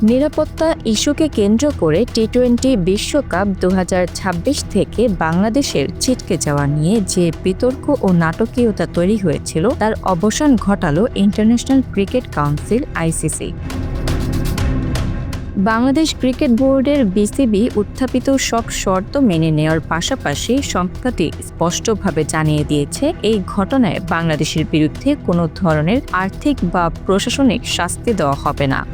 নিরাপত্তা ইস্যুকে কেন্দ্র করে টি-20 বিশ্বকাপ 2026 থেকে বাংলাদেশের ছিটকে যাওয়া নিয়ে যে বিতর্ক ও নাটকীয়তা তৈরি হয়েছিল তার অবসান ঘটালো international cricket council ICC. Bangladesh cricket বোর্ডের বিসিবি উত্থাপিত সব শর্ত মেনে নেওয়ার পাশাপাশি সংস্থাটি স্পষ্টভাবে জানিয়ে দিয়েছে এই ঘটনায় বাংলাদেশের বিরুদ্ধে কোনো ধরনের আর্থিক বা প্রশাসনিক শাস্তি দেওয়া হবে না।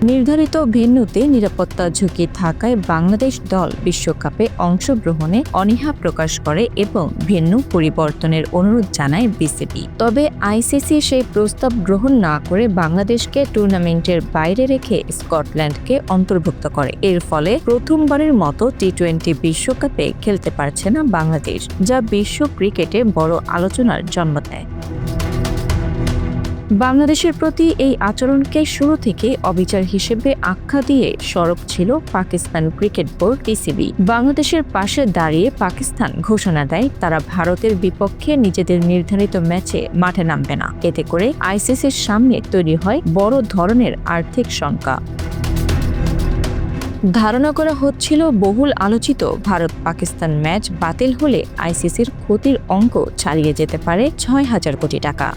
নির্ধারিত ভেন্যুতে নিরাপত্তা ঝুঁকি থাকায় বাংলাদেশ দল বিশ্বকাপে অংশগ্রহণে অনীহা প্রকাশ করে এবং ভেন্যু পরিবর্তনের অনুরোধ জানায় বিসিবি। তবে আইসিসি সেই প্রস্তাব গ্রহণ না করে বাংলাদেশকে টুর্নামেন্টের বাইরে রেখে স্কটল্যান্ডকে অন্তর্ভুক্ত করে। এর ফলে প্রথমবারের মতো টি-20 বিশ্বকাপে খেলতে পারছে না বাংলাদেশ, যা বিশ্ব ক্রিকেটে বড় আলোচনার জন্ম দেয়। বাংলাদেশের প্রতি এই আচরণকে শুরু থেকে অবিচার হিসেবে আখ্যা দিয়ে সরব ছিল পাকিস্তান ক্রিকেট বোর্ড পিসিবি। বাংলাদেশের পাশে দাঁড়িয়ে পাকিস্তান ঘোষণা দেয় তারা ভারতের বিপক্ষে নিজেদের নির্ধারিত ম্যাচে মাঠে নামবে না। এতে করে আইসিসির সামনে তৈরি হয় বড় ধরনের আর্থিক শঙ্কা। ধারণা করা হচ্ছিল বহুল আলোচিত ভারত পাকিস্তান ম্যাচ বাতিল হলে আইসিসির ক্ষতির অঙ্ক ছাড়িয়ে যেতে পারে ৬,০০০ কোটি টাকা।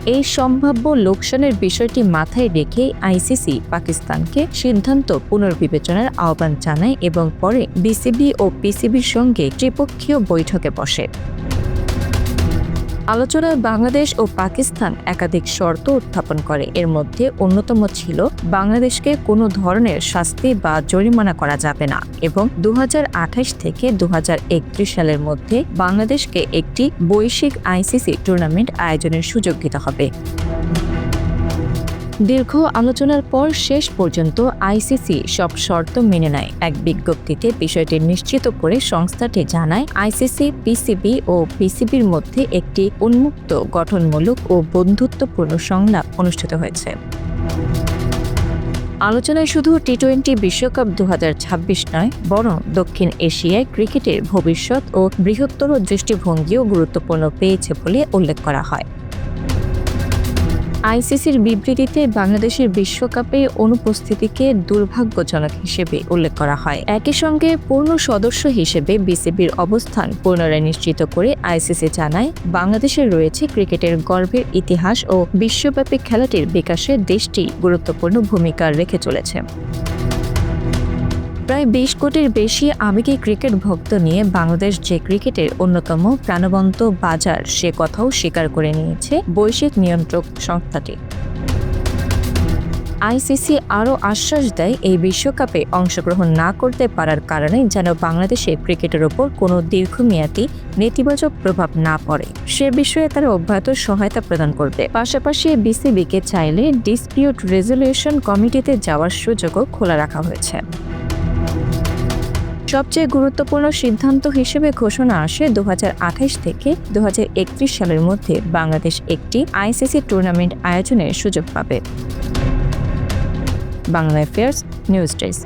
এই সম্ভাব্য লোকসানের বিষয়টি মাথায় রেখে আইসিসি পাকিস্তানকে সিদ্ধান্ত পুনর্বিবেচনার আহ্বান জানায় এবং পরে বিসিবি ও পিসিবির সঙ্গে ত্রিপক্ষীয় বৈঠকে বসে। আলোচনায় বাংলাদেশ ও পাকিস্তান একাধিক শর্ত উত্থাপন করে। এর মধ্যে অন্যতম ছিল বাংলাদেশকে কোনো ধরনের শাস্তি বা জরিমানা করা যাবে না এবং 2028 থেকে 2031 সালের মধ্যে বাংলাদেশকে একটি বৈশ্বিক আইসিসি টুর্নামেন্ট আয়োজনের সুযোগ দিতে হবে। দীর্ঘ আলোচনার পর শেষ পর্যন্ত আইসিসি সব শর্ত মেনে নেয়। এক বিজ্ঞপ্তিতে বিষয়টি নিশ্চিত করে সংস্থাটি জানায়, আইসিসি, পিসিবি ও পিসিবির মধ্যে একটি উন্মুক্ত, গঠনমূলক ও বন্ধুত্বপূর্ণ সংলাপ অনুষ্ঠিত হয়েছে। আলোচনায় শুধু টি-20 বিশ্বকাপ 2026 নয়, বরং দক্ষিণ এশিয়ায় ক্রিকেটের ভবিষ্যৎ ও বৃহত্তর দৃষ্টিভঙ্গিও গুরুত্বপূর্ণ পেয়েছে বলে উল্লেখ করা হয়। আইসিসির বিবৃতিতে বাংলাদেশের বিশ্বকাপে অনুপস্থিতিকে দুর্ভাগ্যজনক হিসেবে উল্লেখ করা হয়। একই সঙ্গে পূর্ণ সদস্য হিসেবে বিসিবির অবস্থান পুনরায় নিশ্চিত করে আইসিসি জানায়, বাংলাদেশের রয়েছে ক্রিকেটের গর্বের ইতিহাস ও বিশ্বব্যাপী খেলাটির বিকাশে দেশটি গুরুত্বপূর্ণ ভূমিকা রেখে চলেছে। প্রায় 20 কোটির বেশি আবেগী ক্রিকেট ভক্ত নিয়ে বাংলাদেশ যে ক্রিকেটের অন্যতম প্রাণবন্ত বাজার, সে কথাও স্বীকার করে নিয়েছে বৈশ্বিক নিয়ন্ত্রক সংস্থাটি। আইসিসি আরও আশ্বাস দেয়, এই বিশ্বকাপে অংশগ্রহণ না করতে পারার কারণে যেন বাংলাদেশে ক্রিকেটের ওপর কোনো দীর্ঘমেয়াদী নেতিবাচক প্রভাব না পড়ে, সে বিষয়ে তারা অব্যাহত সহায়তা প্রদান করবে। পাশাপাশি বিসিবিকে চাইলে ডিসপিউট রেজলিউশন কমিটিতে যাওয়ার সুযোগও খোলা রাখা হয়েছে। সবচেয়ে গুরুত্বপূর্ণ সিদ্ধান্ত হিসেবে ঘোষণা আসে 2028 থেকে 2031 সালের মধ্যে বাংলাদেশ একটি আইসিসি টুর্নামেন্ট আয়োজনের সুযোগ পাবে। Bangla affairs news desk.